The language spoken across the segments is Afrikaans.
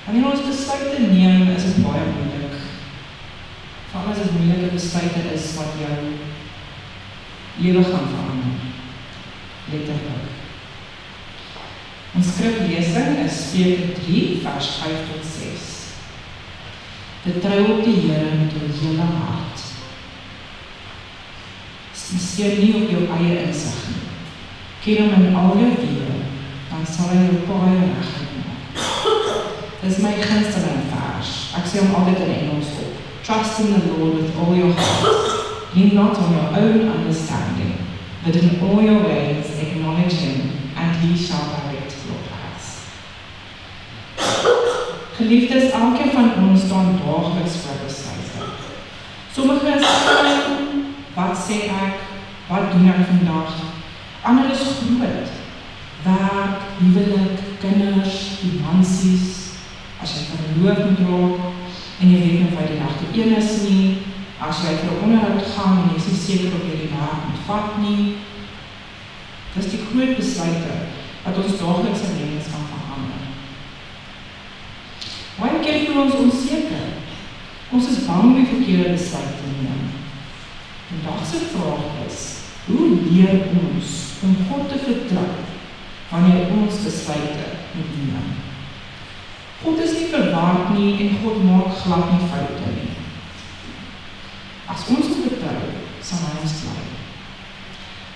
Wanneer ons besluite neem, is dit baie moeilik. Veral as dit moeilike besluite is wat jou lewe gaan verander. Letterlik. Ons skriflesing is Spreuke 3, vers 5 tot 6. Vertrou op die Here met jou hele hart. Steun nie op jou eie insig nie. Ken hom in al jou weë, dan sal hy jou paaie reguit maak. Dis my gunsteling vers. Ek sê hom altyd in Engels op. Trust in the Lord with all your heart. Lean not on your own understanding, but in all your ways acknowledge him, and he shall direct your paths. Geliefdes, elkeen van ons staan daagliks voor besluite. Sommige is klein, wat sê ek, wat doen ek vandag? Ander is groot. Werk, huwelik, kinders, finansies. As jy verloof moet raak, en jy weet nog wat die regte een is nie, as jy vir 'n onderhoud gaan en jy is nie seker of jy die werk moet vat nie. Dis die groot besluite wat ons daaglikse lewens kan verander. Baie keer voel ons onseker. Ons is bang om die verkeerde besluit te neem. Vandag se vraag is, hoe leer ons om God te vertrou wanneer ons besluite moet neem? God is nie verward nie en God maak glad nie foute nie. As ons vertrou, sal hy ons lei.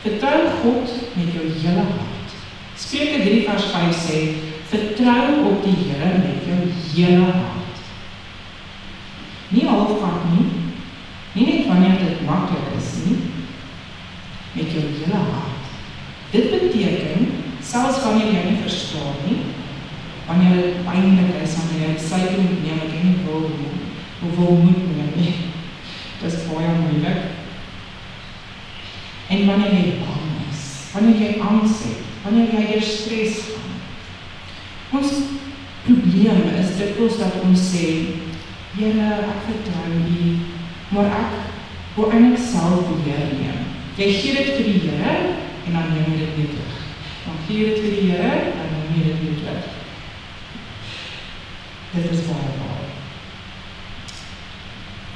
Vertrou God met jou hele hart. Spreuke 3 vers 5 sê, vertrou op die Here met jou hele hart. Nie halfpad nie, nie net wanneer dit maklik is nie, met jou hele hart. Dit beteken, selfs wanneer jy nie verstaan nie, wanneer dit pynlik is, wanneer jy besluit moet neem, wat jy nie wil doen, of wil moet neem nie, dit is baie moeilik. En wanneer jy bang is, wanneer jy angs het, wanneer jy deur stres gaan. Ons probleem is dikwels dat ons sê, Here, ek vertrou U, maar ek wil eintlik self beheer neem. Jy gee dit vir die Here en dan neem jy dit weer terug. Dan gee jy dit vir die Here en dan neem jy dit weer terug. Dit is baie waar.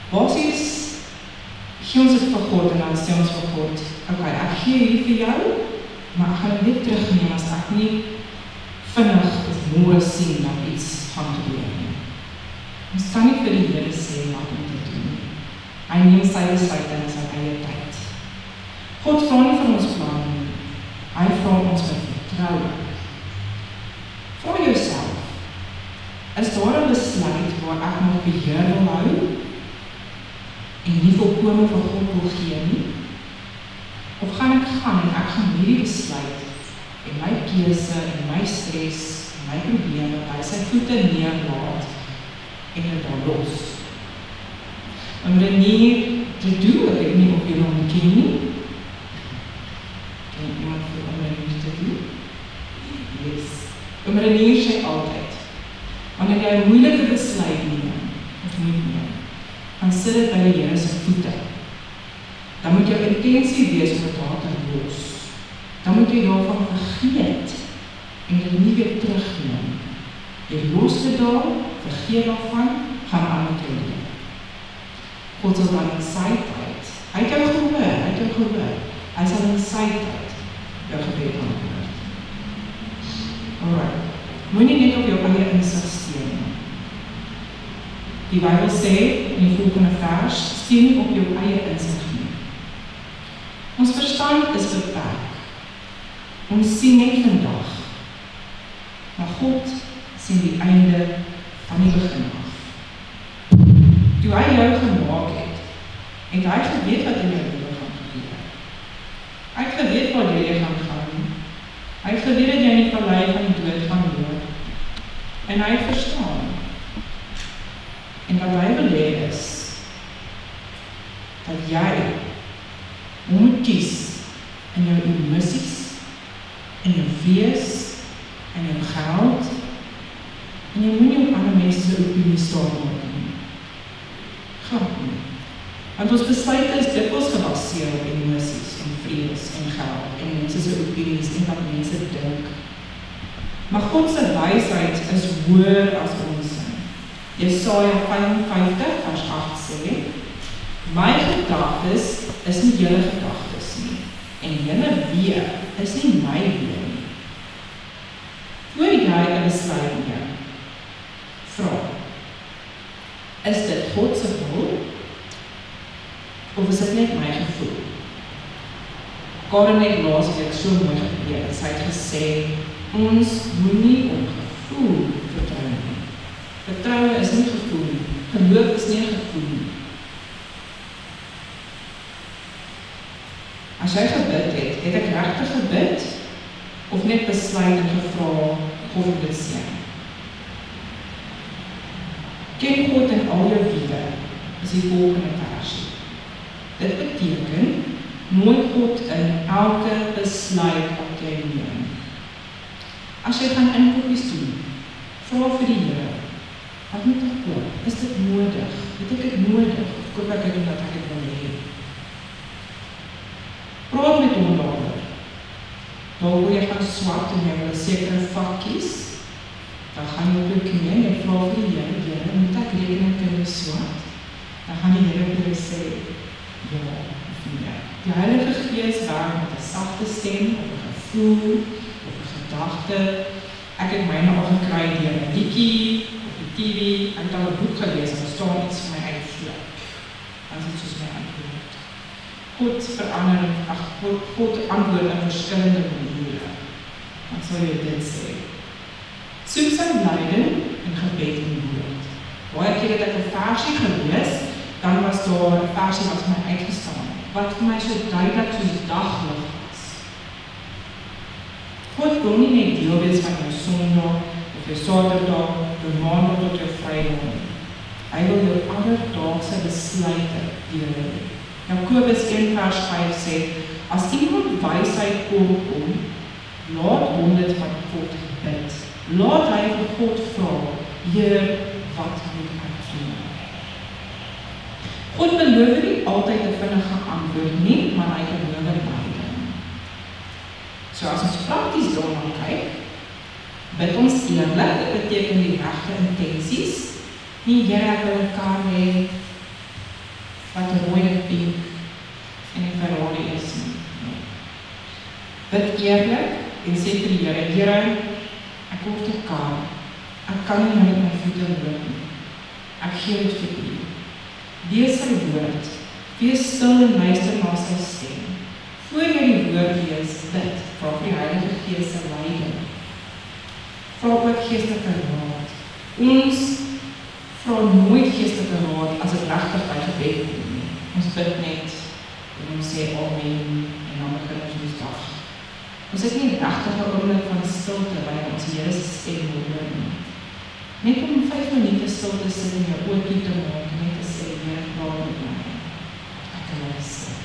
Basies gee ons dit vir God en dan sê ons vir God, okay, ek gee hier vir jou, maar ek gaan dit net terugneem as ek nie vinnig of môre sien dat iets gaan gebeur nie. Ons kan nie vir die Here sê wat om te doen. Hy neem sy besluite in sy eie tyd. God vra nie van ons plan nie. Hy vra ons met vertroue. Vra jouself, is daar 'n besluit waar ek nog beheer wil hou en nie volkome vir God wil gee nie? Of gaan ek gaan en ek gaan hierdie besluit en my keuse en my stres en my probleme by sy voete neerlaat en dit dan los. Om dit nie te doen, wat ek nie op jou ken nie. Ken iemand vir om dit nie te doen? Yes. Om dit nie sê altyd. Wanneer jy 'n moeilike besluit neem, of moet neem, dan sit dit by die Here se voete. Dan moet jou intensie wees om dit daar te los. Dan moet jy daarvan vergeet en dit nie weer terugneem. Jy los dit daar, vergeet daarvan, gaan aan met jou lewe. God sal dan in sy tyd, hy het jou gehoor, hy sal in sy tyd jou gebed antwoord. Alright, moenie net op jou eie insig steun nie. Die Bybel sê in die volgende vers, steun nie op jou eie insig nie. Ons verstand is beperk. Ons sien net vandag, maar God sien die einde van die begin af. Toe hy jou gemaak het hy geweet wat in jou lewe gaan gebeur. Hy het geweet waar jy gaan gaan. Hy het geweet dat jy in die vallei van die dood gaan loop. En hy het verstaan. En wat hy wil hê is, dat jy moet kies in jou emosies, in jou vrees, in jou geld, en jy moet nie op ander mense se opinie staan word nie. Glad nie. Want ons besluite is dikwels gebaseer op emosies, en vrees, en geld, en mense se opinies, en wat mense dink. Maar God se wysheid is hoër as ons. Jesaja 55 vers 8 sê, my gedagtes is nie julle gedagtes nie, en julle weë is nie my weë nie. Voor jy 'n besluit neem, vra, is dit God se wil, of is dit net my gevoel? Karen het laasweek so mooi gepreek, sy het gesê, ons moenie op gevoel vertrou nie. Vertroue is nie gevoel nie, geloof is nie gevoel nie. As jy gebid het ek regtig gebid, of net besluit en gevra, God wil dit sien. Ken God in al jou weë, is die volgende versie. Dit beteken, nooi God in elke besluit wat jy neem. As jy gaan inkopies doen, vra vir die Here, wat moet ek koop? Is dit nodig? Het ek dit nodig? Of koop ek dit omdat ek dit wil hê? Praat met hom daaroor. Daar wil jy gaan swat en jy wil 'n sekere vak kies, dan gaan jy op jou knieë en vra vir die Here, moet ek rekening kunnen swat? Dan gaan die Here vir jou sê, ja of nee. Die Heilige Gees werk met 'n sagte stem, of 'n gevoel, of 'n gedagte. Ek het myne al gekry deur 'n liedjie, of die TV, ek het al 'n boek gelees, en staan iets vir my uitvloei. Dan is dit soos my antwoord. God antwoord in verskillende maniere. Wat sal jy dit sê? Soek sy leiding in gebed en woord. Baie keer het ek 'n versie gelees, dan was daar 'n versie wat my uitgestaan wat vir my so duidelik soos daglig was. God wil nie net deel wees van jou Sondag, of jou Saterdag, jou Maandag tot jou Vrydag nie. Hy wil jou alledaagse besluite deel. Jakobus 1:5 sê, as iemand wysheid kom, laat hom dit van God bid. Laat hy vir God vra, Heer, wat moet ek doen? God beloof nie altyd 'n vinnige antwoord nie, maar hy beloof beide. So as ons prakties daarna kyk, bid ons eerlik, dit beteken die regte intensies, nie Here, ek wil 'n kar hê wat rooi en pink en 'n Ferrari is nie. Bid eerlik en sê vir die Here, Here, ek kort 'n kar, ek kan nie met my voete loop nie. Ek gee dit vir U. Lees sy woord, wees stil en luister na sy stem. Voor jy die woord lees, bid, vra vir die Heilige Gees se leiding. Vra ook geestelike raad. Ons vra nooit geestelike raad as dit regtig by gebed kom nie. Ons bid net en ons sê amen en dan begin ons ons dag. Ons het nie regtig 'n oomblik van stilte wanneer ons die Here se stem hoor nie. Net om 5 minute stil te sit en jou oë toe te maak en net te sê, Here, praat met my. Ek kan luister.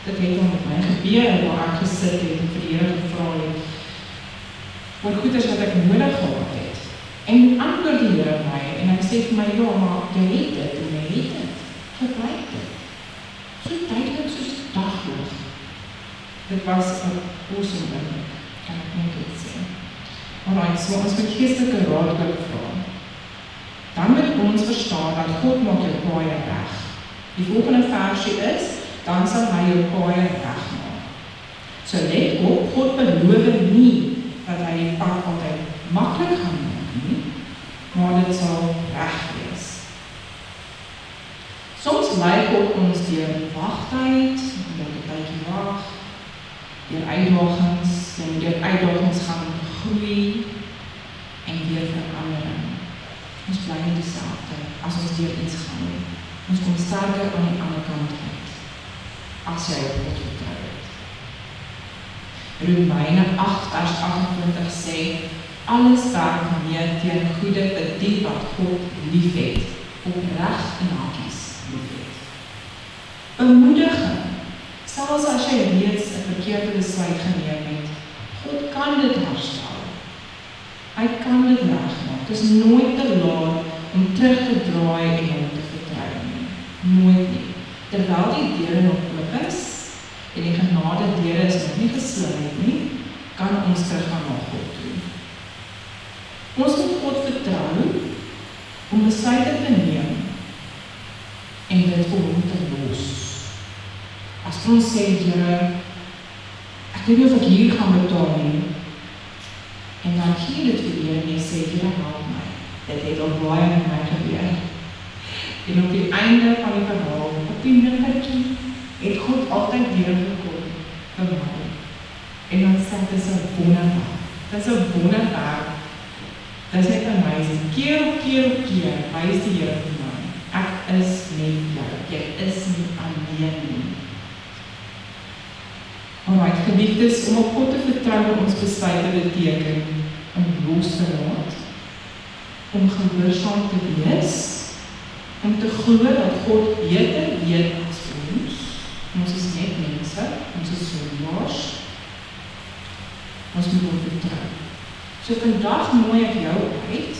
Dit het al met my gebeur waar ek gesit het en vir die Here gevra het oor goeders wat ek nodig gehad het. En antwoord die Here my en hy sê vir my, ja, maar jy het dit en jy het dit. Gebruik dit. So duidelik soos daglig. Dit was 'n awesome ding, kan ek net dit sê. Alright, so ons moet geestelike raad wil vra. Dan moet ons verstaan dat God maak jou paaie reg. Die volgende versie is, dan sal hy jou paaie reg maak. So let op, God beloof nie dat hy die pad altyd maklik gaan maak nie, maar dit sal reg wees. Soms lei God ons deur wagtyd, omdat jy 'n tydjie wag, deur uitdagings, en deur uitdagings gaan groei en deur verandering. Ons bly nie dieselfde as ons deur iets gaan nie. Ons kom sterker aan die ander kant uit, as jy op God vertrou het. Romeine 8:28 sê, alles werk mee teen goeie vir die wat God lief het, opreg en hakies lief het. Bemoediging, selfs as jy reeds 'n verkeerde besluit geneem het, God kan dit herstel. Hy kan dit regmaak. Dit is nooit te laat om terug te draai en hom te vertrou nie. Nooit nie. Terwyl die deure nog oop is en die genade deure is nog nie gesluit nie, kan ons teruggaan na God toe. Ons moet God vertrou om besluite te neem en dit vir hom te los. As ons sê, Here, ek weet nie of ek hier gaan betaal nie, en dan gee dit vir Here en jy sê, Here, help my. Dit het al baie met my gebeur. En op die einde van die verhaal, op die middeltjie, het God altyd deurgekom vir my. En dan sê, dit is 'n wonderwerk. Dit is 'n wonderwerk. Dit is net amazing. Keer op keer op keer, wys die Here vir my. Ek is met jou. Jy is nie alleen nie. Alright, geliefdes, om op God te vertrou ons besluite beteken om los te laat, om gehoorsaam te wees, om te glo dat God beter weet as ons. Ons is net mense, ons is sondaars. Ons moet hom vertrou. So vandag nooi ek jou uit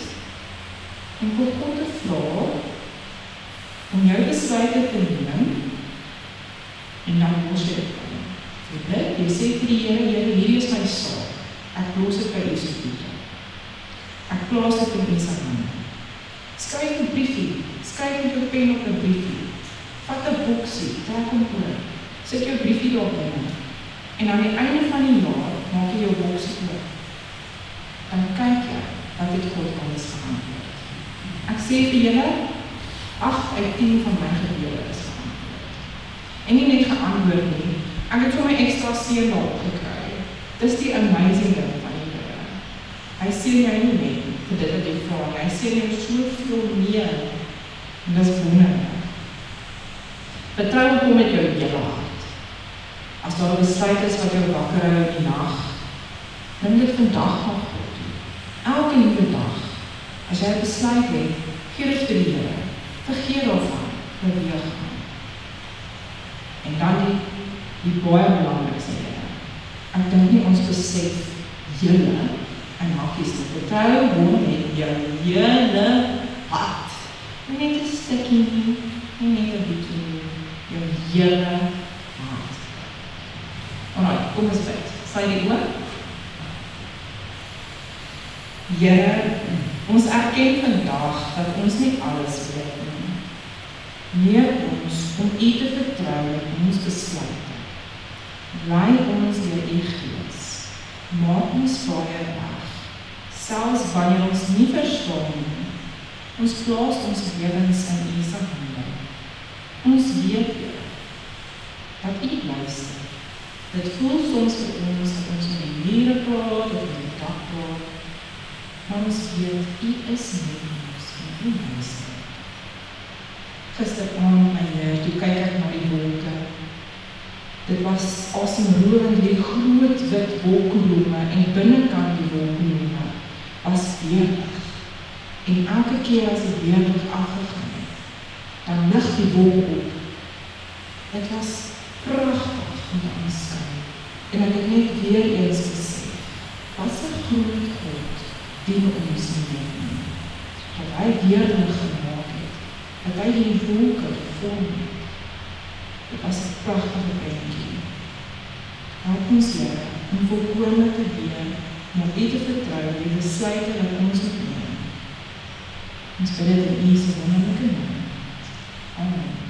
om vir God te vra om jou besluite te neem en dan los jy dit. Jy sê vir die Here, Here, hierdie is my saak. Ek los dit by U se voete. Ek plaas dit in U se hande. Skryf 'n briefie, skryf met jou pen op 'n briefie. Vat 'n boksie, trek hom oor. Sit jou briefie daar binne. En aan die einde van die jaar maak jy jou boksie oop. Dan kyk jy wat het God alles geantwoord. Ek sê vir julle, 8 uit 10 van my gebede is geantwoord. En nie net geantwoord nie. Ek het vir my extra seën daarop gekry. Dis die amazing ding van die Here. Hy seën jou nie net vir dit wat jy vra nie. Hy seën jou soveel meer. En dis wonderlik. Vertrou kom met jou hele hart. As daar 'n besluit is wat jou wakker hou in die nag, bring dit vandag na God toe. Elke nuwe dag. As jy 'n besluit het, gee dit vir die Here. Vergeet daarvan, beweeg aan. En dan die baie belangrikste Here. Ek dink nie ons besef julle en hakkies nie. Vertrou hom met jou hele hart. Nie net 'n stukkie nie, nie net 'n bietjie nie, jou hele hart. Alright, kom ons bid. Sy die oor. Here, ons erken vandag dat ons nie alles weet nie. Leer ons om U te vertrou in ons besluite. Lei ons deur U Gees. Maak ons baie reg. Selfs wanneer ons nie verstaan nie, ons plaas ons lewens in U se hande. Ons weet dat U luister. Dit voel soms vir ons dat ons in die mure praat of in die dak praat, maar ons weet U is met ons en U luister. Gisteraand, my Heer, toe kyk ek na die wolke. Dit was asemrowend, die groot wit wolkkolonne en binnekant die wolkkolonne was weerlig. En elke keer as die weerlig afgegaan het, dan lig die wolk op. Dit was pragtig om te aanskou. En ek het net weer eens besef, wat 'n groot God dien ons nie. Dat hy weerlig gemaak het, dat hy die wolke gevorm het. Dit was 'n pragtige prentjie. Help ons Here om volkome te leer, om U te vertrou, die besluite wat ons moet neem. Ons bid dit in U se wonderlike naam. Amen.